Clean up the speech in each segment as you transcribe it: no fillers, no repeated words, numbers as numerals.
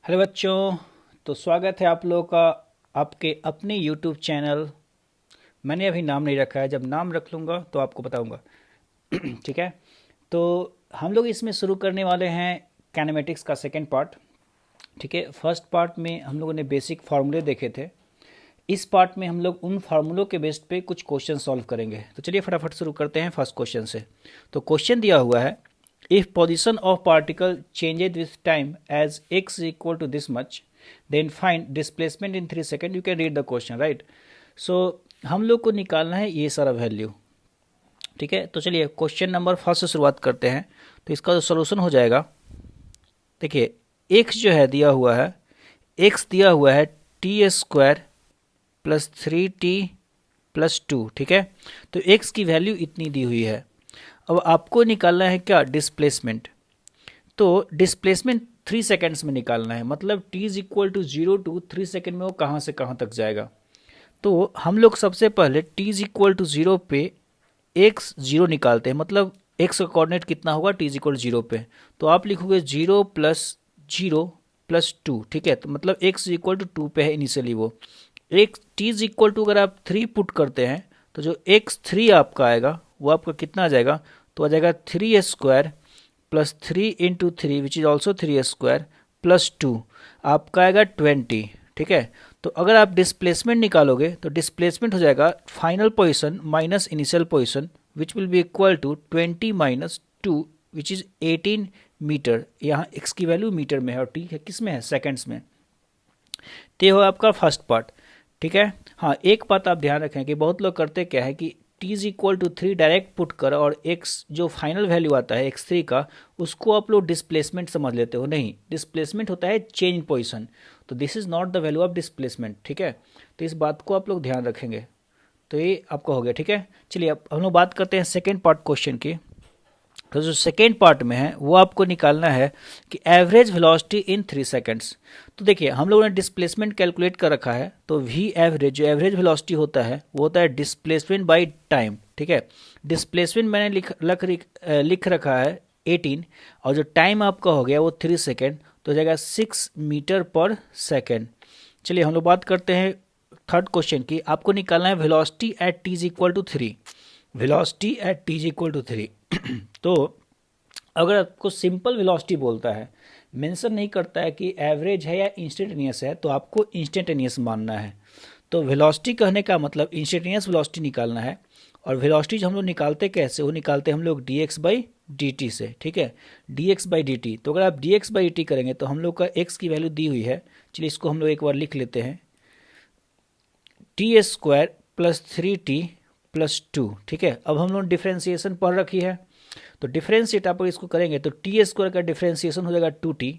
Hello बच्चों। तो स्वागत है आप लोगों का आपके अपने यूट्यूब चैनल। मैंने अभी नाम नहीं रखा है, जब नाम रख लूँगा तो आपको बताऊँगा। ठीक है। तो हम लोग इसमें शुरू करने वाले हैं कैनेमेटिक्स का सेकंड पार्ट। ठीक है, फर्स्ट पार्ट में हम लोगों ने बेसिक फार्मूले देखे थे। इस पार्ट में हम लोग उन फार्मूलों के बेस पे कुछ क्वेश्चन सॉल्व करेंगे। तो चलिए फटाफट शुरू करते हैं फर्स्ट क्वेश्चन से। तो क्वेश्चन दिया हुआ है, if position of particle changes with time as x equal to this much, then find displacement in 3 second. You can read the question, right. So हम लोग को निकालना है ये सारा वैल्यू। ठीक है, तो चलिए क्वेश्चन नंबर फर्स्ट से शुरुआत करते हैं। तो इसका जो सोल्यूशन हो जाएगा, देखिए x जो है दिया हुआ है, x दिया हुआ है t² प्लस 3t+2। ठीक है, तो x की वैल्यू इतनी दी हुई है। अब आपको निकालना है क्या, डिस्प्लेसमेंट। तो डिस्प्लेसमेंट 3 सेकेंड्स में निकालना है, मतलब t is equal to 0 to 3 second में वो कहाँ से कहाँ तक जाएगा। तो हम लोग सबसे पहले t इज इक्वल टू 0 पे x 0 निकालते हैं, मतलब x का कोऑर्डिनेट कितना होगा, t इज इक्वल टू 0 पे। तो आप लिखोगे 0 + 0 + 2। ठीक है, तो मतलब x इज इक्वल टू 2 पे है इनिशियली वो। एक t इज इक्वल टू अगर आप 3 पुट करते हैं तो जो x3 आपका आएगा वो आपका कितना आ जाएगा, तो आ जाएगा 3² plus 3 × 3 which is also 3² plus 2 आपका आएगा 20। ठीक है, तो अगर आप डिस्प्लेसमेंट निकालोगे तो डिस्प्लेसमेंट हो जाएगा final position minus initial position which will be equal to 20 - 2 which is 18 metre. यहाँ x की वैल्यू मीटर में है और t है किस में है, सेकेंड्स में। तो ये हो आपका फर्स्ट पार्ट। ठीक है, हाँ एक बात आप ध्यान रखें कि बहुत लोग करते क्या है कि t is equal to 3 direct put कर और x जो फाइनल वैल्यू आता है x3 का, उसको आप लोग डिस्प्लेसमेंट समझ लेते हो। नहीं, डिस्प्लेसमेंट होता है चेंज इन पोजीशन। तो this is not the value of displacement. ठीक है, तो इस बात को आप लोग ध्यान रखेंगे। तो ये आपका हो गया। ठीक है, चलिए अब हम लोग बात करते हैं सेकेंड पार्ट क्वेश्चन की। तो जो सेकेंड पार्ट में है वो आपको निकालना है कि एवरेज वेलोसिटी इन 3 सेकेंड्स। तो देखिए हम लोगों ने डिस्प्लेसमेंट कैलकुलेट कर रखा है, तो वी एवरेज जो एवरेज वेलोसिटी होता है वो होता है डिस्प्लेसमेंट बाय टाइम। ठीक है, डिस्प्लेसमेंट मैंने लिख रखा है 18, और जो टाइम आपका हो गया वो 3 सेकेंड, तो हो जाएगा 6 मीटर पर सेकेंड। चलिए हम लोग बात करते हैं थर्ड क्वेश्चन की। आपको निकालना है velocity at t is equal to 3। Velocity at t is equal to 3। तो अगर आपको सिंपल वेलोसिटी बोलता है, मेंशन नहीं करता है कि एवरेज है या इंस्टेंटेनियस है, तो आपको इंस्टेंटेनियस मानना है। तो वेलोसिटी कहने का मतलब इंस्टेंटेनियस वेलोसिटी निकालना है। और वेलोसिटी जो हम लोग निकालते कैसे, वो निकालते हम लोग dx/dt से। ठीक है, dx/dt। तो अगर आप dx/dt करेंगे तो हम लोग का x की वैल्यू दी हुई है। चलिए इसको हम लोग एक बार लिख लेते हैं, t² प्लस 3t+2। ठीक है, अब हम लोग डिफ्रेंसिएशन पढ़ रखी है, तो डिफ्रेंशिएट आप इसको करेंगे तो t² का डिफ्रेंसिएशन हो जाएगा 2t,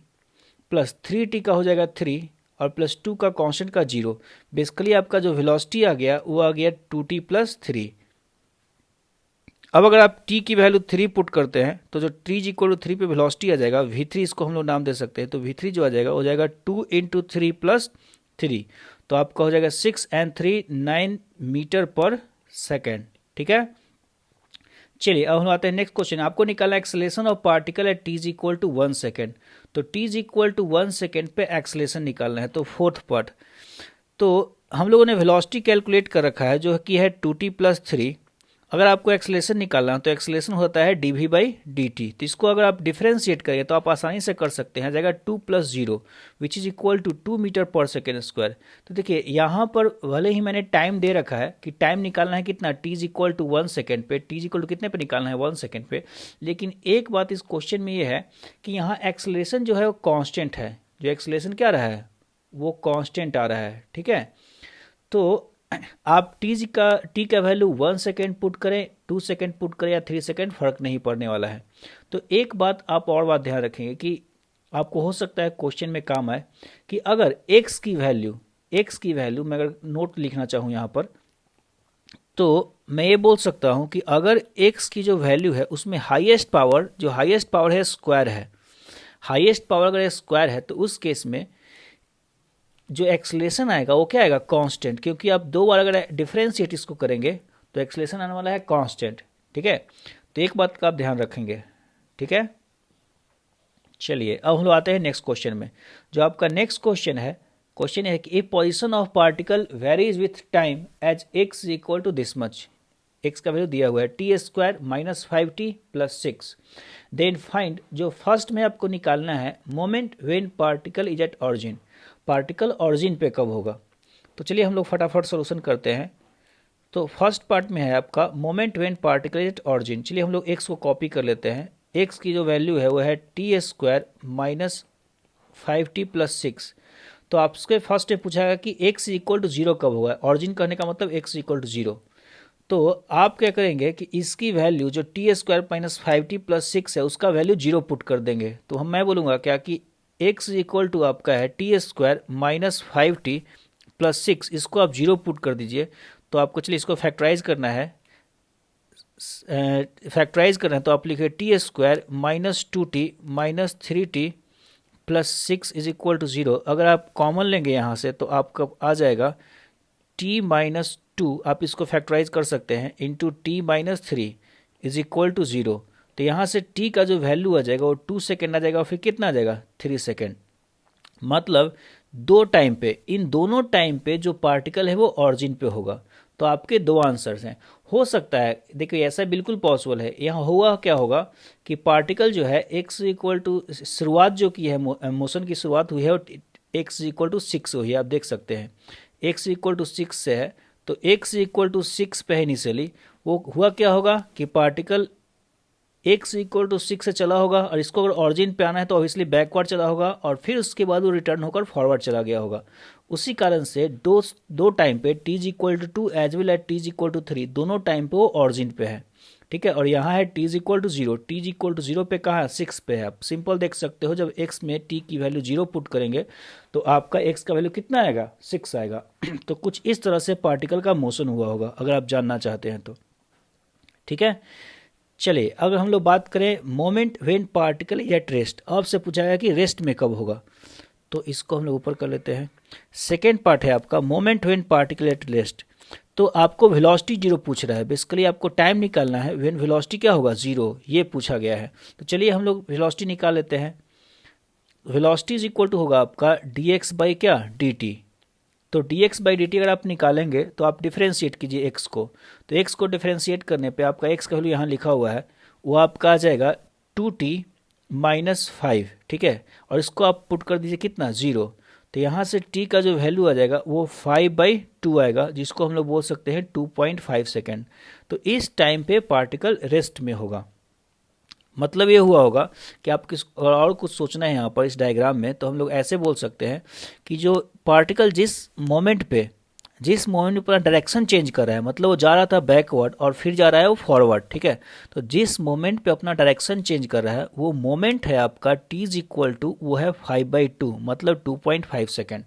प्लस 3t का हो जाएगा 3, और प्लस 2 का कांस्टेंट का 0। बेसिकली आपका जो वेलोसिटी आ गया वो आ गया 2t+3। अब अगर आप t की वैल्यू 3 पुट करते हैं तो जो t इज इक्वल टू 3 पे वेलोसिटी आ जाएगा v3, इसको हम लोग नाम दे सकते हैं। तो v3 जो आ जाएगा हो जाएगा 2 × 3+3, तो आपका हो जाएगा 6 and 3 9 मीटर पर सेकेंड। ठीक है, चलिए अब हम आते हैं नेक्स्ट क्वेश्चन। आपको निकालना है acceleration of particle at t is equal to 1 second. तो t is equal to 1 second पे एक्सेलेरेशन निकालना है। तो फोर्थ पार्ट, तो हम लोगों ने वेलोसिटी कैलकुलेट कर रखा है जो कि है 2t+3। अगर आपको एक्सेलेरेशन निकालना है तो एक्सेलेरेशन होता है dv/dt। तो इसको अगर आप डिफ्रेंशिएट करें तो आप आसानी से कर सकते हैं, आ जाएगा 2 + 0 which is equal to 2 metre पर सेकेंड स्क्वायर। तो देखिए यहाँ पर भले ही मैंने टाइम दे रखा है कि टाइम निकालना है कितना, t is equal to 1 second पे, t इज इक्वल टू कितने पे निकालना है, 1 सेकेंड पे। लेकिन एक बात इस क्वेश्चन में ये है कि यहाँ एक्सेलेरेशन जो है वो कांस्टेंट है। जो एक्सेलेरेशन क्या रहा है, वो कांस्टेंट आ रहा है। ठीक है, तो आप टी का वैल्यू 1 सेकेंड पुट करें, 2 सेकेंड पुट करें या 3 सेकेंड, फर्क नहीं पड़ने वाला है। तो एक बात आप और बात ध्यान रखेंगे कि आपको हो सकता है क्वेश्चन में काम आए कि अगर x की वैल्यू मैं अगर नोट लिखना चाहूँ यहाँ पर, तो मैं ये बोल सकता हूँ कि अगर x की जो वैल्यू है उसमें हाईएस्ट पावर है स्क्वायर है, हाईएस्ट पावर अगर स्क्वायर है, तो उस केस में जो एक्सलेशन आएगा वो क्या आएगा, कांस्टेंट। क्योंकि आप दो बार अगर डिफरेंशिएट इसको करेंगे तो एक्सलेशन आने वाला है कांस्टेंट। ठीक है, तो एक बात का आप ध्यान रखेंगे। ठीक है, चलिए अब हम लोग आते हैं नेक्स्ट क्वेश्चन में। जो आपका नेक्स्ट क्वेश्चन है कि a position of particle varies with time as x equal to this much. X का वैल्यू दिया हुआ है t square minus 5t plus 6। Then find, जो फर्स्ट में आपको निकालना है moment when particle is at origin. Particle origin पे कब होगा। तो चलिए हम लोग फटाफट सोल्यूशन करते हैं। तो फर्स्ट पार्ट में है आपका moment when particle is at origin. चलिए हम लोग एक्स को कॉपी कर लेते हैं। एक्स की जो वैल्यू है वो है t square minus 5t plus 6। तो आपसे फर्स्ट में पूछा गया कि x इक्वल टू जीरो कब होगा। ऑरिजिन कहने का मतलब x इक्वल टू जीरो। तो आप क्या करेंगे कि इसकी वैल्यू जो T square minus 5t plus 6 है उसका वैल्यू जीरो पुट कर देंगे। तो मैं बोलूँगा क्या कि x इक्वल टू आपका है t square minus 5t plus 6, इसको आप जीरो पुट कर दीजिए। तो आपको चलिए इसको फैक्टराइज करना है। तो आप लिखिए T square minus 2t minus 3t plus 6 is equal to zero. अगर आप कॉमन लेंगे यहाँ से तो आपका आ जाएगा t माइनस 2, आप इसको फैक्टराइज कर सकते हैं, into T minus 3 is equal to zero. तो यहाँ से t का जो वैल्यू आ जाएगा वो 2 सेकेंड आ जाएगा और फिर कितना आ जाएगा 3 सेकेंड। मतलब दो टाइम पे, इन दोनों टाइम पे जो पार्टिकल है वो ऑरिजिन पे होगा। तो आपके दो आंसर्स हैं। हो सकता है, देखिए ऐसा बिल्कुल पॉसिबल है। यहाँ हुआ क्या होगा कि पार्टिकल जो है x इक्वल टू शुरुआत जो की है, मोशन की शुरुआत हुई है और x इक्वल टू 6 हुई है। आप देख सकते हैं x इक्वल टू 6 से है, तो x इक्वल टू 6 पे है इनिशियली। वो हुआ क्या होगा कि पार्टिकल x इक्वल टू 6 से चला होगा और इसको अगर ऑरिजिन पे आना है तो ऑब्वियसली बैकवर्ड चला होगा और फिर उसके बाद वो रिटर्न होकर फॉरवर्ड चला गया होगा। उसी कारण से दो टाइम पे t equal to 2 as well as t equal to 3 दोनों टाइम पे वो ऑरिजिन पे है। ठीक है, और यहाँ है t equal to 0। t equal to 0 पे कहाँ है 6 पे है। आप सिंपल देख सकते हो, जब x में t की वैल्यू 0 पुट करेंगे तो आपका x का वैल्यू कितना आएगा 6 आएगा। तो कुछ इस तरह से पार्टिकल का मोशन हुआ होगा, अगर आप जानना चाहते हैं तो। ठीक है, चलिए अगर हम लोग बात करें moment when particle at rest. आपसे पूछा गया कि रेस्ट में कब होगा, तो इसको हम लोग ऊपर कर लेते हैं। सेकेंड पार्ट है आपका moment when particle at rest. तो आपको वेलोसिटी जीरो पूछ रहा है, बेसिकली आपको टाइम निकालना है व्हेन वेलोसिटी क्या होगा जीरो, ये पूछा गया है। तो चलिए हम लोग वेलोसिटी निकाल लेते हैं। वेलोसिटी इज इक्वल टू होगा आपका डी एक्स बाई क्या डी टी। तो dx बाई डी टी अगर आप निकालेंगे तो आप डिफ्रेंशिएट कीजिए x को। तो x को डिफ्रेंशिएट करने पे आपका x का वैल्यू यहाँ लिखा हुआ है, वो आपका आ जाएगा 2t माइनस 5। ठीक है, और इसको आप पुट कर दीजिए कितना 0। तो यहाँ से t का जो वैल्यू आ जाएगा वो 5/2 आएगा, जिसको हम लोग बोल सकते हैं 2.5 सेकेंड। तो इस टाइम पे पार्टिकल रेस्ट में होगा। मतलब ये हुआ होगा कि आप किस और कुछ सोचना है यहाँ पर इस डायग्राम में, तो हम लोग ऐसे बोल सकते हैं कि जो पार्टिकल जिस मोमेंट पे अपना डायरेक्शन चेंज कर रहा है, मतलब वो जा रहा था बैकवर्ड और फिर जा रहा है वो फॉरवर्ड। ठीक है, तो जिस मोमेंट पे अपना डायरेक्शन चेंज कर रहा है वो मोमेंट है आपका t इज इक्वल टू वो है 5/2, मतलब 2.5 सेकेंड।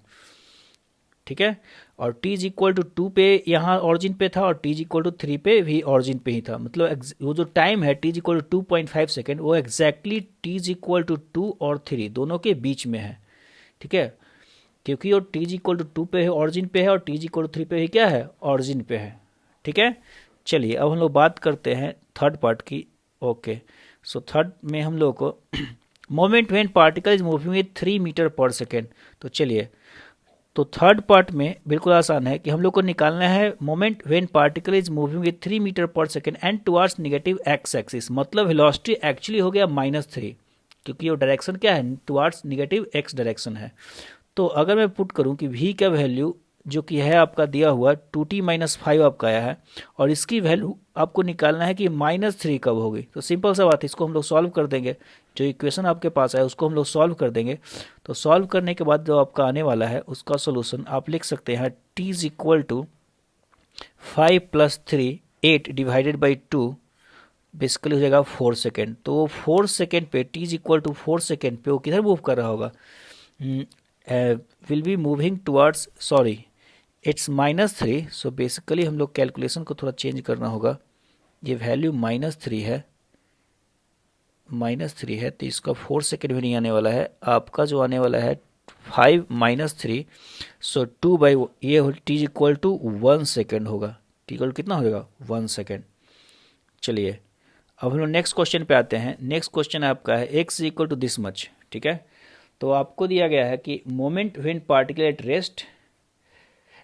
ठीक है, और t इज इक्वल टू 2 पे यहाँ ऑरिजिन पे था और t इज इक्वल टू 3 पे भी ऑरिजिन पे ही था। मतलब वो जो टाइम है t is equal to 2.5 second वो exactly t is equal to 2 और 3 दोनों के बीच में है। ठीक है, क्योंकि वो t इज इक्वल टू 2 पे है ऑरिजिन पे है और t इज इक्वल टू 3 पे ही क्या है ऑरिजिन पे है। ठीक है, चलिए अब हम लोग बात करते हैं थर्ड पार्ट की। ओके, सो थर्ड में हम लोग को moment when particle is moving with 3 metre पर सेकेंड। तो चलिए, तो थर्ड पार्ट में बिल्कुल आसान है कि हम लोग को निकालना है moment when particle is moving with 3 metre पर second and towards negative x axis. मतलब वेलोसिटी एक्चुअली हो गया -3, क्योंकि वो डायरेक्शन क्या है टुवर्ड्स नेगेटिव एक्स डायरेक्शन है। तो अगर मैं पुट करूं कि v का वैल्यू जो कि है आपका दिया हुआ 2t माइनस 5 आपका आया है और इसकी वैल्यू आपको निकालना है कि -3 कब होगी। तो सिंपल सा बात है, इसको हम लोग सॉल्व कर देंगे। जो इक्वेशन आपके पास है उसको हम लोग सॉल्व कर देंगे। तो सॉल्व करने के बाद जो आपका आने वाला है उसका सोल्यूशन आप लिख सकते हैं t is equal to 5 plus 3 8 divided by 2, basically हो जाएगा 4 सेकेंड। तो वो 4 सेकेंड पे t is equal to 4 second पे वो किधर मूव कर रहा होगा, will be moving towards, sorry it's -3। So basically हम लोग कैलकुलेशन को थोड़ा चेंज करना होगा। ये वैल्यू -3 है तो इसका 4 सेकेंड भी नहीं आने वाला है, आपका जो आने वाला है 5 माइनस 3। सो 2 बाई ये t इक्वल टू 1 सेकेंड होगा। t इक्वल कितना हो जाएगा 1 सेकेंड। चलिए अब हम लोग नेक्स्ट क्वेश्चन पे आते हैं। नेक्स्ट क्वेश्चन आपका है x equal to this much. ठीक है। तो आपको दिया गया है कि moment when particle at rest,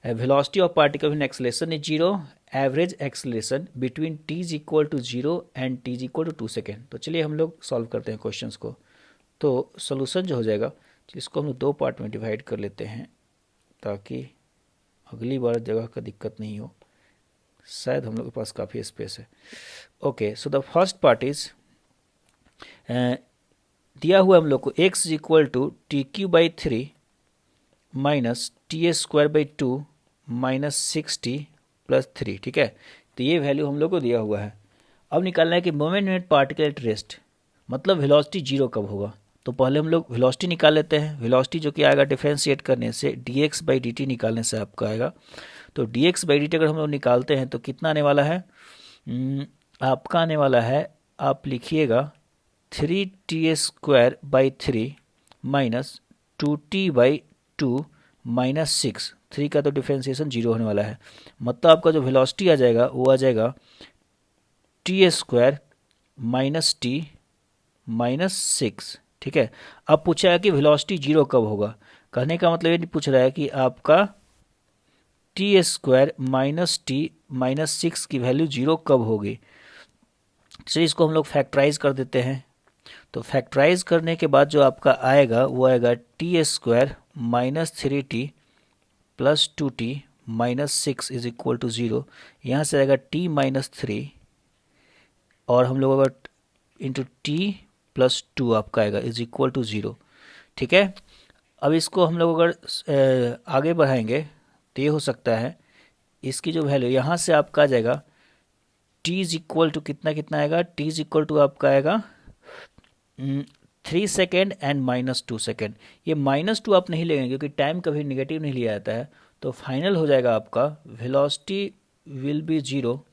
velocity of particle when acceleration is zero, average acceleration between t is equal to zero and t is equal to 2 second. तो चलिए हम लोग सॉल्व करते हैं क्वेश्चंस को। तो सोल्यूशन जो हो जाएगा, इसको हम लोग 2 पार्ट में डिवाइड कर लेते हैं ताकि अगली बार जगह का दिक्कत नहीं हो, शायद हम लोग के पास काफ़ी स्पेस है। Okay, so the first part is दिया हुआ हम लोग को x is equal to TQ/3 minus TS²/2 minus 6t plus 3, ठीक है। तो ये वैल्यू हम लोग को दिया हुआ है। अब निकालना है कि moment when particle at rest, मतलब वेलोसिटी जीरो कब होगा। तो पहले हम लोग वेलोसिटी निकाल लेते हैं। वेलोसिटी जो कि आएगा डिफरेंशिएट करने से dx/dt निकालने से आपका आएगा। तो dx/dt अगर हम लोग निकालते हैं तो कितना आने वाला है, आपका आने वाला है, आप लिखिएगा 3t²/3 माइनस 2t/2 माइनस 6। 3 का तो डिफरेंशिएशन जीरो होने वाला है, मतलब आपका जो वेलोसिटी आ जाएगा वो आ जाएगा t² माइनस t माइनस 6, ठीक है। अब पूछा है कि वेलोसिटी जीरो कब होगा। कहने का मतलब ये नहीं पूछ रहा है कि आपका t² माइनस t माइनस 6 की वैल्यू जीरो कब होगी। चलिए इसको हम लोग फैक्टराइज कर देते हैं। तो फैक्टराइज करने के बाद जो आपका आएगा वो आएगा t² minus 3t plus 2t minus 6 is equal to 0। यहाँ से आएगा t माइनस 3 और हम लोग अगर इंटू t प्लस 2 आपका आएगा इज इक्वल टू 0, ठीक है। अब इसको हम लोग अगर आगे बढ़ाएंगे तो ये हो सकता है इसकी जो वैल्यू यहाँ से आपका आ जाएगा t इज इक्वल टू कितना कितना आएगा, t इज इक्वल टू आपका आएगा 3 सेकेंड एंड माइनस 2 सेकेंड। ये माइनस 2 आप नहीं लेंगे क्योंकि टाइम कभी निगेटिव नहीं लिया जाता है। तो फाइनल हो जाएगा आपका velocity will be zero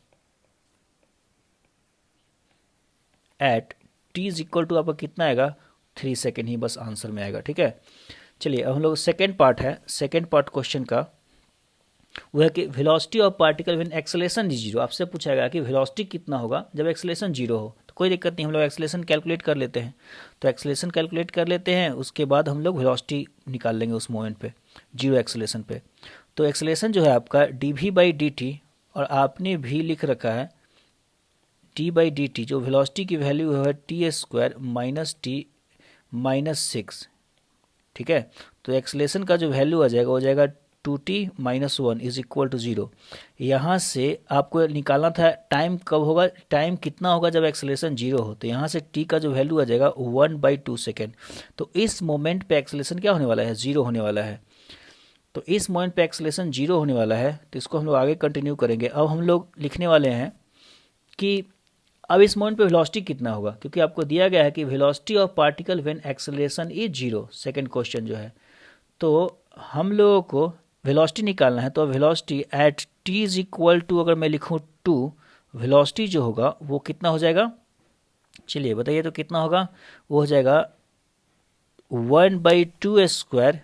at t is equal to आपका कितना आएगा 3 सेकेंड ही बस आंसर में आएगा, ठीक है। चलिए अब हम लोग सेकेंड पार्ट है, सेकेंड पार्ट क्वेश्चन का वो है कि velocity of particle when acceleration is zero. आपसे पूछाएगा कि वेलोसिटी कितना होगा जब एक्सेलरेशन जीरो हो। तो कोई दिक्कत नहीं, हम लोग एक्सेलरेशन कैलकुलेट कर लेते हैं। तो एक्सेलरेशन कैलकुलेट कर लेते हैं, उसके बाद हम लोग वेलोसिटी निकाल लेंगे उस मोमेंट पे, जीरो एक्सेलरेशन पे। तो एक्सेलरेशन जो है आपका dv/dt और आपने भी लिख रखा है t/dt, जो वेलोसिटी की वैल्यू है t² माइनस t माइनस 6, ठीक है। तो एक्सेलरेशन का जो वैल्यू आ जाएगा वो जाएगा 2t minus 1 is equal to 0। यहाँ से आपको निकालना था टाइम कब होगा, टाइम कितना होगा जब एक्सेलरेशन जीरो हो। तो यहाँ से t का जो वैल्यू आ जाएगा 1/2 सेकेंड। तो इस मोमेंट पे एक्सेलरेशन क्या होने वाला है, जीरो होने वाला है। तो इस मोमेंट पे एक्सेलरेशन जीरो होने वाला है, तो इसको हम लोग आगे कंटिन्यू करेंगे। अब हम लोग लिखने वाले हैं कि अब इस मोमेंट पे वेलोसिटी कितना होगा, क्योंकि आपको दिया गया है कि velocity of particle when acceleration is zero, second question जो है। तो हम लोगों को वेलोसिटी निकालना है। तो velocity at t is equal to, अगर मैं लिखूँ 2, वेलोसिटी जो होगा वो कितना हो जाएगा, चलिए बताइए तो कितना होगा। वो हो जाएगा 1/2²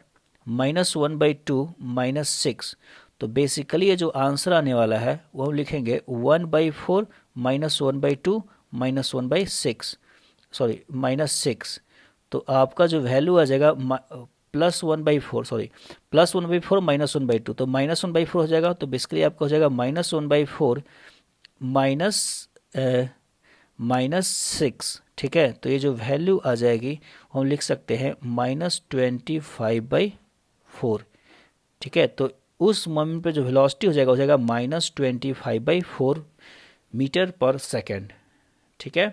माइनस 1/2 माइनस 6। तो बेसिकली ये जो आंसर आने वाला है वो हम लिखेंगे 1/4 माइनस 1/2 माइनस 1/6, सॉरी माइनस 6। तो आपका जो वैल्यू आ जाएगा प्लस 1/4, सॉरी प्लस 1/4 माइनस 1/2, तो माइनस 1/4 हो जाएगा। तो बेसिकली आपका हो जाएगा माइनस 1/4 माइनस 6, ठीक है। तो ये जो वैल्यू आ जाएगी हम लिख सकते हैं -25/4, ठीक है। तो उस मोमेंट पे जो वेलोसिटी हो जाएगा -25/4 मीटर पर सेकेंड, ठीक है।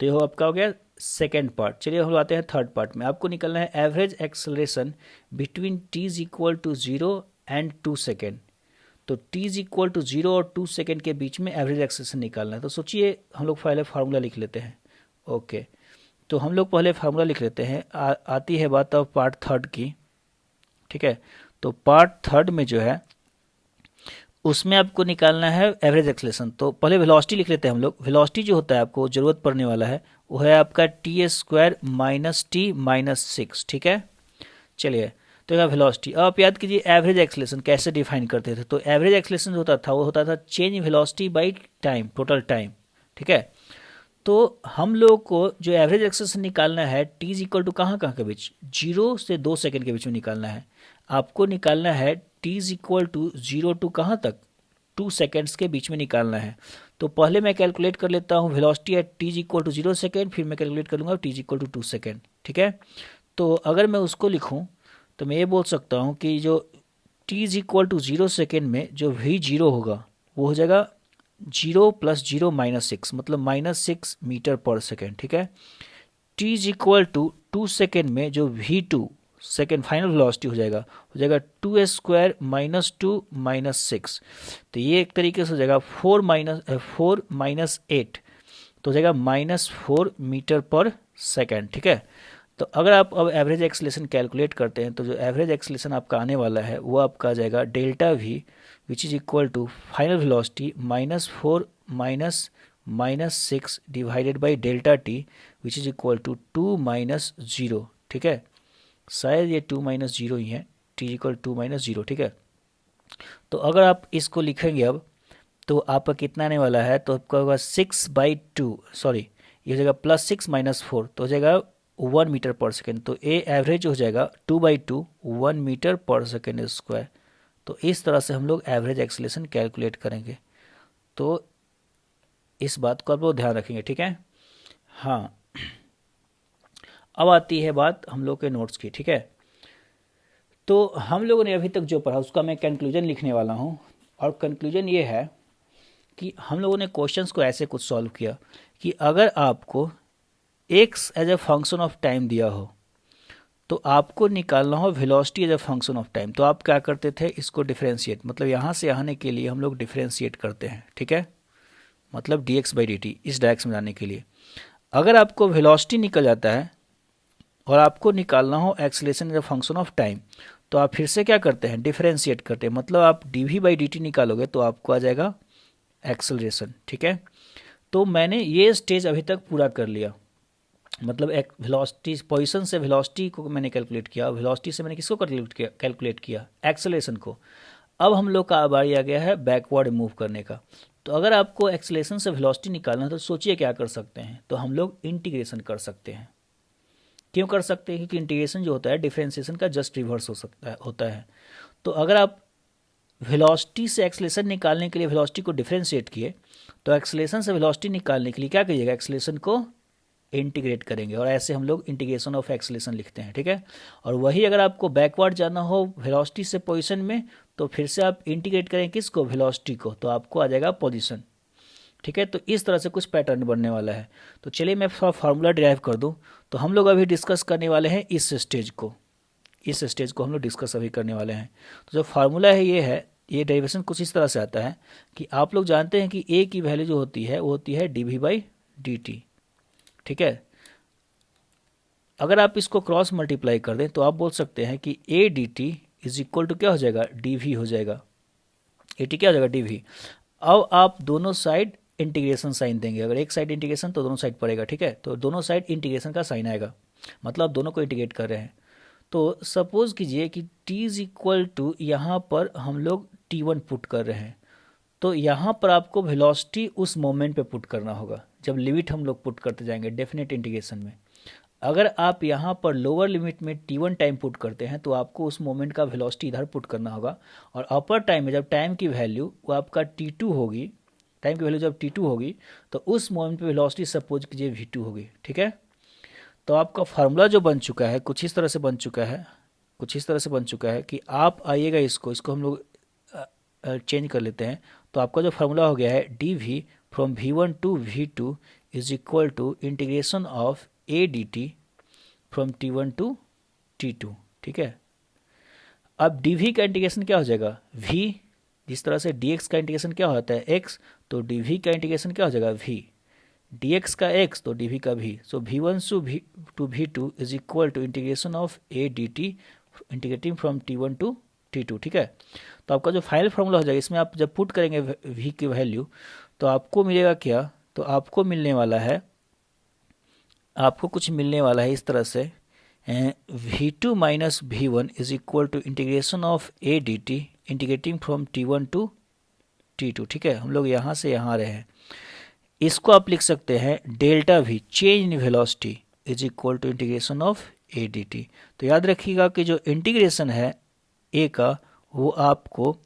तो ये हो आपका हो गया सेकेंड पार्ट। चलिए हम आते हैं थर्ड पार्ट में। आपको निकलना है average acceleration between t is equal to 0 and 2 second. तो t इज इक्वल टू 0 और 2 सेकेंड के बीच में एवरेज एक्सेलरेशन निकालना है। तो सोचिए हम लोग पहले फार्मूला लिख लेते हैं। ओके, तो हम लोग पहले फार्मूला लिख लेते हैं। आती है बात अब पार्ट थर्ड की, ठीक है। तो पार्ट थर्ड में जो है उसमें आपको निकालना है एवरेज एक्सेलरेशन। तो पहले वेलोसिटी लिख लेते हैं हम लोग। वेलोसिटी जो होता है आपको जरूरत पड़ने वाला है वो है आपका t² माइनस t माइनस 6, ठीक है। चलिए तो यह वेलोसिटी। अब आप याद कीजिए एवरेज एक्सेलरेशन कैसे डिफाइन करते थे। तो एवरेज एक्सेलरेशन होता था वो होता था change velocity by time, total time, ठीक है। तो हम लोग को जो एवरेज एक्सेलरेशन निकालना है टी इज इक्वल टू कहाँ कहाँ के बीच, 0 से 2 सेकंड के बीच में निकालना है। आपको निकालना है T is equal to 0 to कहाँ तक, 2 सेकेंड्स के बीच में निकालना है। तो पहले मैं कैलकुलेट कर लेता हूँ velocity at T is equal to 0 second, फिर मैं कैलकुलेट कर लूँगा T is equal to 2 second. ठीक है, तो अगर मैं उसको लिखूँ तो मैं ये बोल सकता हूँ कि जो T is equal to 0 second में जो वी जीरो होगा वो हो जाएगा 0 प्लस 0 माइनस 6, मतलब -6 मीटर पर सेकेंड। ठीक है, T is equal to 2 second में जो v2 सेकेंड फाइनल वेलोसिटी हो जाएगा 2 स्क्वायर -2 -6, तो ये एक तरीके से हो जाएगा 4 माइनस 8, तो हो जाएगा -4 मीटर पर सेकेंड। ठीक है, तो अगर आप अब एवरेज एक्सलेशन कैलकुलेट करते हैं तो जो एवरेज एक्सलेशन आपका आने वाला है वो आपका आ जाएगा delta v which is equal to final velocity -4 -6 divided by delta t which is equal to 2 -0। ठीक है, शायद ये 2 -0 ही है, टी इक्वल 2 -0। ठीक है, तो अगर आप इसको लिखेंगे अब तो आपका कितना आने वाला है, तो आपका होगा 6/2, सॉरी ये हो जाएगा +6 -4, तो हो जाएगा 1 मीटर पर सेकेंड। तो ए एवरेज हो जाएगा 2/2 1 मीटर पर सेकेंड स्क्वायर। तो इस तरह से हम लोग एवरेज एक्सीलरेशन कैलकुलेट करेंगे। तो इस बात को आप लोग ध्यान रखेंगे। ठीक है, हाँ अब आती है बात हम लोग के नोट्स की। ठीक है, तो हम लोगों ने अभी तक जो पढ़ा उसका मैं कंक्लूजन लिखने वाला हूँ, और कंक्लूजन ये है कि हम लोगों ने क्वेश्चंस को ऐसे कुछ सॉल्व किया कि अगर आपको x as a function of time दिया हो तो आपको निकालना हो velocity as a function of time, तो आप क्या करते थे, इसको डिफरेंशिएट, मतलब यहाँ से आने के लिए हम लोग डिफरेंशिएट करते हैं। ठीक है, मतलब dx/dt इस डायरेक्शन में जाने के लिए। अगर आपको वेलोसिटी निकल जाता है और आपको निकालना हो acceleration as a function of time, तो आप फिर से क्या करते हैं, डिफरेंशिएट करते हैं, मतलब आप dv/dt निकालोगे तो आपको आ जाएगा एक्सेलरेशन। ठीक है, तो मैंने ये स्टेज अभी तक पूरा कर लिया, मतलब एक वेलोसिटी पोजीशन से वेलोसिटी को मैंने कैलकुलेट किया, वेलोसिटी से मैंने किसको कैलकुलेट किया एक्सेलरेशन को। अब हम लोग का बारी आ गया है बैकवर्ड मूव करने का। तो अगर आपको एक्सेलरेशन से वेलोसिटी निकालना है तो सोचिए क्या कर सकते हैं, तो हम लोग इंटीग्रेशन कर सकते हैं। क्यों कर सकते हैं, क्योंकि इंटीग्रेशन जो होता है डिफरेंशिएशन का जस्ट रिवर्स होता है। तो अगर आप वेलोसिटी से एक्सेलरेशन निकालने के लिए वेलोसिटी को डिफरेंशिएट किए, तो एक्सेलरेशन से वेलोसिटी निकालने के लिए क्या करिएगा, एक्सेलरेशन को इंटीग्रेट करेंगे, और ऐसे हम लोग इंटीग्रेशन ऑफ एक्सेलरेशन लिखते हैं। ठीक है, और वही अगर आपको बैकवर्ड जाना हो वेलोसिटी से पोजीशन में, तो फिर से आप इंटीग्रेट करें किसको, वेलोसिटी को, तो आपको आ जाएगा पोजीशन। ठीक है, तो इस तरह से कुछ पैटर्न बनने वाला है। तो चलिए मैं थोड़ा फार्मूला डिराइव कर दूं। तो हम लोग अभी डिस्कस करने वाले हैं इस स्टेज को हम लोग डिस्कस अभी करने वाले हैं। तो जो फार्मूला है ये डेरिवेशन कुछ इस तरह से आता है कि आप लोग जानते हैं कि ए की वैल्यू जो होती है वो होती है dv/dt। ठीक है, अगर आप इसको क्रॉस मल्टीप्लाई कर दें तो आप बोल सकते हैं कि a d t is equal to क्या हो जाएगा, dv हो जाएगा। ए टी क्या हो जाएगा, dv। अब आप दोनों साइड इंटीग्रेशन साइन देंगे, अगर एक साइड इंटीग्रेशन तो दोनों साइड पड़ेगा। ठीक है, तो दोनों साइड इंटीग्रेशन का साइन आएगा, मतलब दोनों को इंटीग्रेट कर रहे हैं। तो सपोज कीजिए कि t इज इक्वल टू यहाँ पर हम लोग t1 पुट कर रहे हैं, तो यहाँ पर आपको वेलोसिटी उस मोमेंट पे पुट करना होगा जब लिमिट हम लोग पुट करते जाएंगे डेफिनेट इंटीग्रेशन में। अगर आप यहाँ पर लोअर लिमिट में t1 टाइम पुट करते हैं तो आपको उस मोमेंट का वेलोसिटी इधर पुट करना होगा, और अपर टाइम में जब टाइम की वैल्यू वो आपका t2 होगी, टाइम की वैल्यू जब t2 होगी तो उस मोमेंट पे वेलोसिटी सपोज कीजिए v2 होगी। ठीक है, तो आपका फार्मूला जो बन चुका है कुछ इस तरह से बन चुका है कि आप आइएगा इसको हम लोग चेंज कर लेते हैं। तो आपका जो फार्मूला हो गया है dv from v1 to v2 is equal to integration of a d t from t1 to t2। ठीक है, अब dv का इंटीग्रेशन क्या हो जाएगा, v, जिस तरह से dx का इंटीग्रेशन क्या होता है x, तो dv का इंटीग्रेशन क्या हो जाएगा v, dx का x तो dv का v। So v1 to v2 is equal to integration of a d t integrating from t1 to t2। ठीक है, तो आपका जो फाइनल फार्मूला हो जाएगा इसमें आप जब पुट करेंगे v की वैल्यू तो आपको मिलेगा क्या, तो आपको कुछ मिलने वाला है इस तरह से v2 minus v1 is equal to integration of a d t integrating from t1 to t2। ठीक है, हम लोग यहाँ से यहाँ रहे हैं, इसको आप लिख सकते हैं delta v change in velocity is equal to integration of a d t. तो याद रखिएगा कि जो इंटीग्रेशन है ए का वो आपको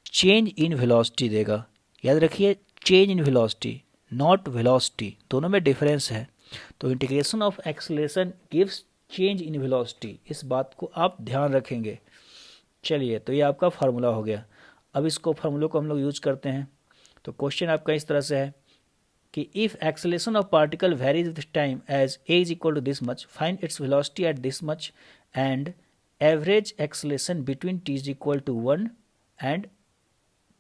चेंज इन वेलोसिटी देगा। याद रखिए change in velocity not velocity, दोनों में डिफरेंस है। तो integration of acceleration gives change in velocity, इस बात को आप ध्यान रखेंगे। चलिए तो ये आपका फार्मूला हो गया। अब इसको फार्मूले को हम लोग यूज करते हैं। तो क्वेश्चन आपका इस तरह से है कि if acceleration of particle varies with time as a is equal to this much, find its velocity at this much and average acceleration between t is equal to 1 and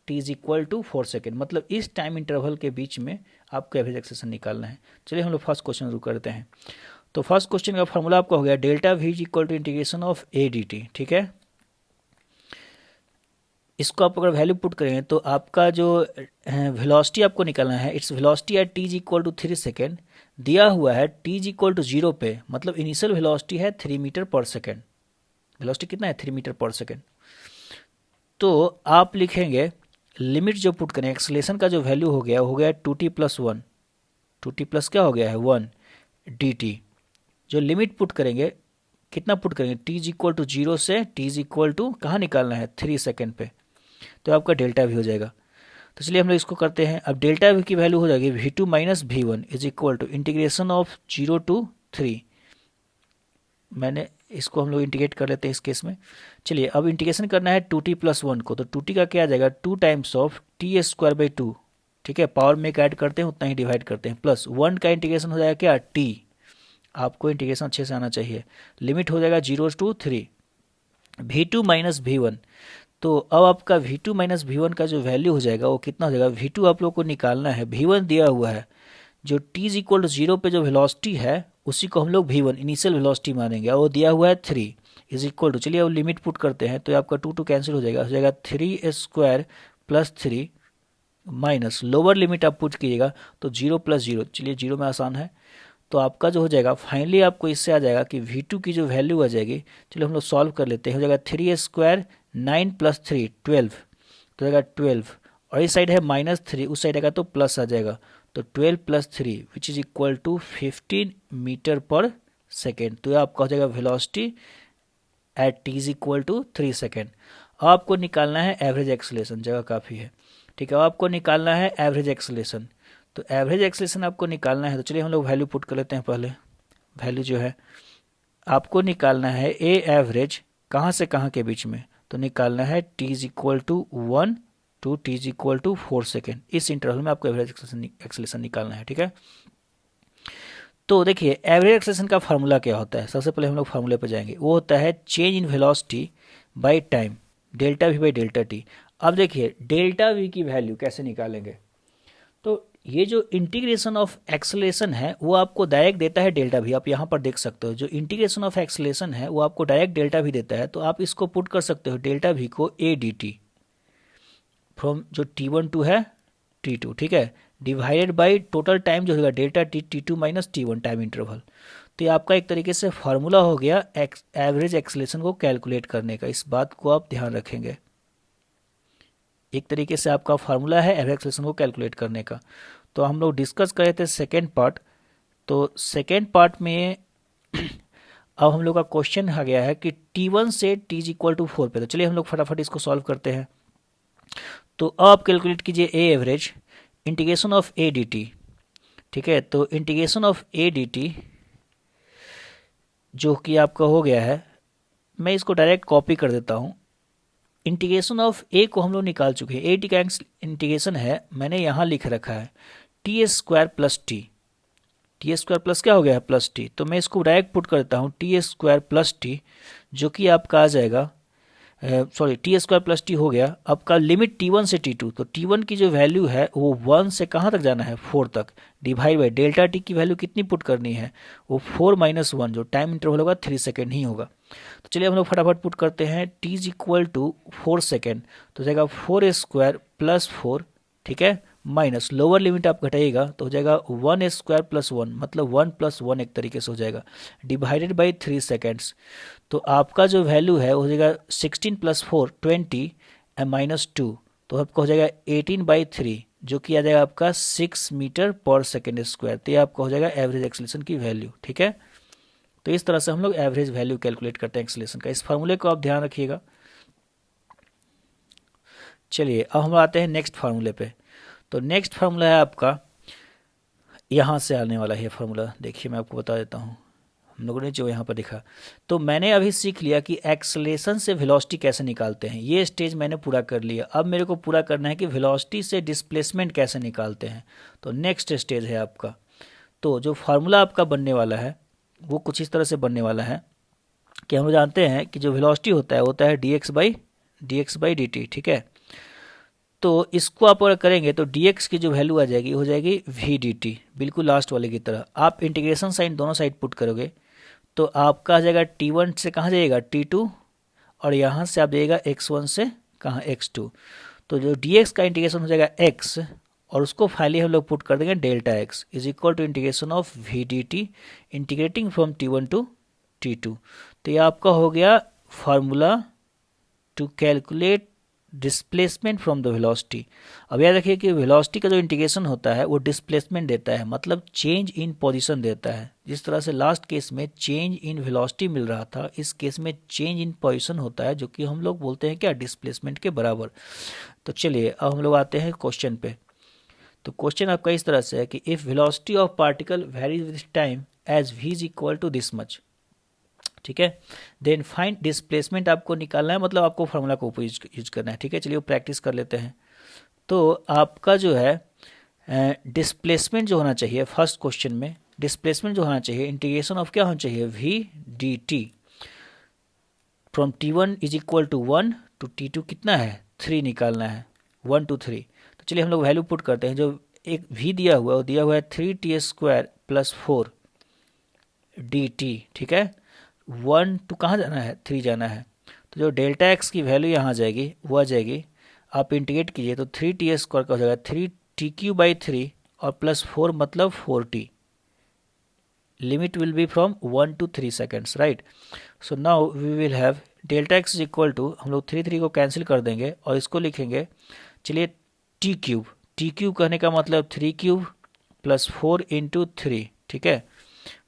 t is equal to 4 second. मतलब इस time interval के बीच में आपको average acceleration निकालना है। चलिए हम लोग फर्स्ट क्वेश्चन शुरू करते हैं। तो फर्स्ट क्वेश्चन का फॉर्मूला आपका हो गया delta v is equal to integration of a d t. ठीक है, इसको आप अगर वैल्यू पुट करेंगे तो आपका जो वेलोसिटी आपको निकालना है, its velocity at T is equal to 3 second दिया हुआ है टी इज इक्वल टू 0 पे, मतलब इनिशियल वेलोसिटी है 3 मीटर पर सेकेंड। वेलोसिटी कितना है 3 मीटर पर सेकेंड। तो आप लिखेंगे लिमिट जो पुट करें एक्सेलरेशन का जो वैल्यू हो गया वो हो गया 2t प्लस 1, 2t प्लस क्या हो गया है 1 dt। जो लिमिट पुट करेंगे कितना पुट करेंगे t इज इक्वल टू 0 से t इज इक्वल टू कहाँ निकालना है 3 सेकेंड पे, तो आपका डेल्टा वी हो जाएगा। तो चलिए हम लोग इसको करते हैं। अब डेल्टा वी की वैल्यू हो जाएगी v2 minus v1 is equal to integration of 0 to 3। मैंने इसको हम लोग इंटीग्रेट कर लेते हैं इस केस में। चलिए अब इंटीग्रेशन करना है 2t प्लस 1 को, तो 2t का क्या आ जाएगा 2 times of T square by 2। ठीक है, पावर में एक ऐड करते हैं उतना ही डिवाइड करते हैं, प्लस 1 का इंटीग्रेशन हो जाएगा क्या t। आपको इंटीग्रेशन अच्छे से आना चाहिए। लिमिट हो जाएगा 0 टू 3 v2 माइनस v1। तो अब आपका v2 माइनस v1 का जो वैल्यू हो जाएगा वो कितना हो जाएगा, v2 आप लोग को निकालना है, v1 दिया हुआ है, जो t इज इक्वल टू 0 पे जो वेलोसिटी है उसी को हम लोग v1 इनिशियल वेलोसिटी मानेंगे, और वो दिया हुआ है 3 इज इक्वल टू, चलिए अब लिमिट पुट करते हैं तो आपका 2 कैंसिल हो जाएगा 3 square plus 3 minus lower limit आप पुट कीजिएगा तो 0 प्लस 0, चलिए 0 में आसान है। तो आपका जो हो जाएगा फाइनली आपको इससे आ जाएगा कि v2 की जो वैल्यू आ जाएगी, चलिए हम लोग सॉल्व कर लेते हैं। हो जाएगा 3 स्क्वायर 9 प्लस 3 12, तो जाएगा 12, और इस साइड है माइनस 3, उस साइड आएगा तो प्लस आ जाएगा, तो 12 plus 3 which is equal to 15 metre पर सेकेंड। तो आपका हो जाएगा velocity at T is equal to 3 second. आपको निकालना है एवरेज एक्सेलरेशन, जगह काफ़ी है। ठीक है, आपको निकालना है एवरेज एक्सेलरेशन। तो एवरेज एक्सेलरेशन आपको निकालना है, तो चलिए हम लोग वैल्यू पुट कर लेते हैं। पहले वैल्यू जो है आपको निकालना है ए एवरेज कहाँ से कहाँ के बीच में, तो निकालना है T is equal to 1 to t is equal to 4 second, इस इंटरवल में आपको एवरेज एक्सेलरेशन निकालना है। ठीक है, तो देखिए एवरेज एक्सेलरेशन का फार्मूला क्या होता है, सबसे पहले हम लोग फार्मूले पर जाएंगे। वो होता है change in velocity by time, delta we by delta T. अब देखिए डेल्टा वी की वैल्यू कैसे निकालेंगे, तो ये जो इंटीग्रेशन ऑफ एक्सेलरेशन है वो आपको डायरेक्ट देता है डेल्टा वी। आप यहाँ पर देख सकते हो जो इंटीग्रेशन ऑफ एक्सेलरेशन है वो आपको डायरेक्ट डेल्टा वी देता है, तो आप इसको पुट कर सकते हो डेल्टा वी को ए डी टी फ्रॉम जो t1 टू है t2, ठीक है, डिवाइडेड बाय टोटल टाइम जो होगा delta T t2 minus t1 time interval. तो ये आपका एक तरीके से फार्मूला हो गया एवरेज एक्सेलरेशन को कैलकुलेट करने का, इस बात को आप ध्यान रखेंगे। एक तरीके से आपका फार्मूला है एवरेज एक्सेलरेशन को कैलकुलेट करने का। तो हम लोग डिस्कस कर रहे थे सेकेंड पार्ट। तो सेकेंड पार्ट में अब हम लोग का क्वेश्चन आ गया है कि t1 से t इज इक्वल टू 4 पे। तो चलिए हम लोग फटाफट इसको सॉल्व करते हैं। तो अब आप कैलकुलेट कीजिए ए average integration of a d t. ठीक है, तो integration of a d T जो कि आपका हो गया है, मैं इसको डायरेक्ट कॉपी कर देता हूँ। इंटीग्रेशन ऑफ ए को हम लोग निकाल चुके हैं, ए टी का इंटीग्रेशन है मैंने यहाँ लिख रखा है t square plus T. T square plus क्या हो गया है प्लस टी, तो मैं इसको डायरेक्ट पुट करता हूँ टी स्क्वायर प्लस टी, जो कि आपका आ जाएगा sorry T square plus T हो गया। आपका लिमिट t1 से t2, तो t1 की जो वैल्यू है वो 1 से कहाँ तक जाना है 4 तक, डिवाइड बाई डेल्टा टी की वैल्यू कितनी पुट करनी है, वो 4 माइनस 1 जो टाइम इंटरवल होगा 3 सेकेंड ही होगा। तो चलिए हम लोग फटाफट पुट करते हैं t is equal to 4 second, तो जाएगा 4 स्क्वायर प्लस 4, ठीक है, माइनस लोअर लिमिट आप घटाइएगा तो हो जाएगा 1 स्क्वायर प्लस 1, मतलब 1 प्लस 1 एक तरीके से हो जाएगा, डिवाइडेड बाई 3 सेकेंड्स। तो आपका जो वैल्यू है हो जाएगा 16 प्लस 4 20 एंड माइनस 2, तो आपका हो जाएगा 18 बाई 3, जो कि आ जाएगा आपका 6 मीटर पर सेकेंड स्क्वायर। तो ये आपका हो जाएगा एवरेज एक्सेलरेशन की वैल्यू, ठीक है। तो इस तरह से हम लोग एवरेज वैल्यू कैलकुलेट करते हैं एक्सेलरेशन का। इस फार्मूले को आप ध्यान रखिएगा। चलिए अब हम आते हैं नेक्स्ट फार्मूले पे। तो नेक्स्ट फार्मूला है आपका, यहाँ से आने वाला है फार्मूला। देखिए मैं आपको बता देता हूँ, हम लोगों ने जो यहाँ पर लिखा। तो मैंने अभी सीख लिया कि एक्सेलरेशन से वेलोसिटी कैसे निकालते हैं। ये स्टेज मैंने पूरा कर लिया। अब मेरे को पूरा करना है कि वेलोसिटी से डिस्प्लेसमेंट कैसे निकालते हैं। तो नेक्स्ट स्टेज है आपका। तो जो फार्मूला आपका बनने वाला है वो कुछ इस तरह से बनने वाला है कि हम जानते हैं कि जो वेलोसिटी होता है dx बाई dt, ठीक है। तो इसको आप अगर करेंगे तो dx की जो वैल्यू आ जाएगी हो जाएगी v dt, बिल्कुल लास्ट वाले की तरह। आप इंटीग्रेशन साइन दोनों साइड पुट करोगे तो आपका आ जाएगा t1 से कहाँ जाइएगा t2, और यहाँ से आप जाइएगा x1 से कहाँ x2। तो जो dx का इंटीग्रेशन हो जाएगा x, और उसको फाइनली हम लोग पुट कर देंगे delta x is equal to integration of v dt integrating from t1 to t2। तो ये आपका हो गया formula to calculate displacement from the velocity. अब याद रखिए कि वेलोसिटी का जो इंटीग्रेशन होता है वो डिस्प्लेसमेंट देता है, मतलब चेंज इन पोजीशन देता है। जिस तरह से लास्ट केस में चेंज इन वेलोसिटी मिल रहा था, इस केस में चेंज इन पोजीशन होता है, जो कि हम लोग बोलते हैं क्या, डिस्प्लेसमेंट के बराबर। तो चलिए अब हम लोग आते हैं क्वेश्चन पे। तो क्वेश्चन आपका इस तरह से है कि if velocity of particle varies with time as v is equal to this much, ठीक है, देन फाइंड डिस्प्लेसमेंट आपको निकालना है, मतलब आपको फार्मूला को यूज करना है, ठीक है। चलिए वो प्रैक्टिस कर लेते हैं। तो आपका जो है डिस्प्लेसमेंट जो होना चाहिए फर्स्ट क्वेश्चन में, डिस्प्लेसमेंट जो होना चाहिए इंटीग्रेशन ऑफ क्या होना चाहिए v dt from t1 is equal to 1 to t2 कितना है 3 निकालना है, 1 to 3। तो चलिए हम लोग वैल्यू पुट करते हैं। जो एक v दिया हुआ है वो दिया हुआ है 3t स्क्वायर प्लस 4 dt, ठीक है। 1 to कहाँ जाना है 3 जाना है। तो जो डेल्टा एक्स की वैल्यू यहाँ आ जाएगी वो आ जाएगी, आप इंटीग्रेट कीजिए तो 3t स्क्वायर का हो जाएगा 3t³ बाई 3 और प्लस 4 मतलब 4t। Limit will be from 1 to 3 seconds, right. So now we will have delta x is equal to, हम लोग 3 को कैंसिल कर देंगे और इसको लिखेंगे, चलिए t³ कहने का मतलब 3³ प्लस 4 इंटू 3, ठीक है,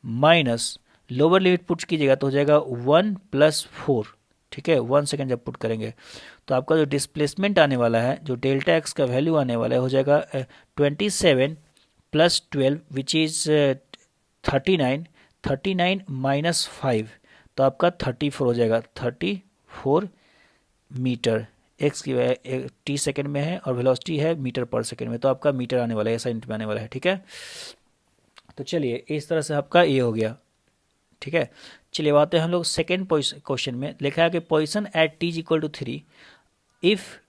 माइनस लोअर लिमिट पुट कीजिएगा तो हो जाएगा 1 प्लस 4, ठीक है। 1 सेकेंड जब पुट करेंगे तो आपका जो डिस्प्लेसमेंट आने वाला है, जो डेल्टा एक्स का वैल्यू आने वाला है हो जाएगा 27 प्लस 12 विच इज 39, 39 माइनस 5 तो आपका 34 हो जाएगा, 34 मीटर। एक्स की टी सेकेंड में है और वेलोसिटी है मीटर पर सेकेंड में, तो आपका मीटर आने वाला है, ऐसा यूनिट में आने वाला है, ठीक है। तो चलिए इस तरह से आपका ये हो गया, ठीक है। चलिए आते हैं हम लोग सेकेंड क्वेश्चन में। लिखा है कि position at t is equal to 3 if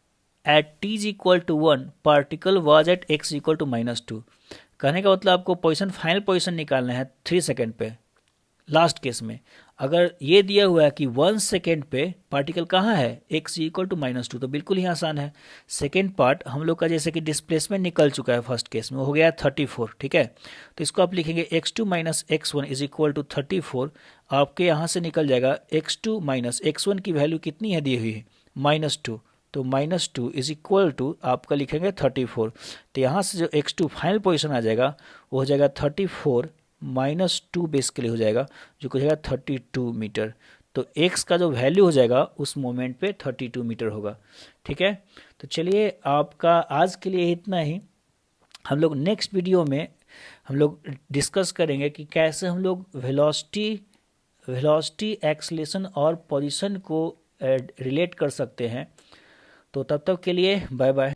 at t is equal to 1 particle was at x equal to -2। कहने का मतलब आपको पोजीशन, फाइनल पोजीशन निकालना है 3 सेकेंड पे। लास्ट केस में अगर ये दिया हुआ है कि 1 सेकेंड पे पार्टिकल कहाँ है x इक्वल टू -2, तो बिल्कुल ही आसान है। सेकेंड पार्ट हम लोग का जैसे कि डिस्प्लेसमेंट निकल चुका है फर्स्ट केस में, वो हो गया 34, ठीक है। तो इसको आप लिखेंगे x2 minus x1 is equal to 34। आपके यहाँ से निकल जाएगा x2 माइनस x1 की वैल्यू कितनी है दी हुई है -2, तो -2 इज इक्वल टू आपका लिखेंगे 34। तो यहाँ से जो x2 फाइनल पोजिशन आ जाएगा वो हो जाएगा 34 -2 बेसिकली हो जाएगा, जो हो जाएगा 32 मीटर। तो x का जो वैल्यू हो जाएगा उस मोमेंट पे 32 मीटर होगा, ठीक है। तो चलिए आपका आज के लिए इतना ही। हम लोग नेक्स्ट वीडियो में हम लोग डिस्कस करेंगे कि कैसे हम लोग वेलोसिटी एक्सेलरेशन और पोजीशन को रिलेट कर सकते हैं। तो तब तक के लिए बाय बाय।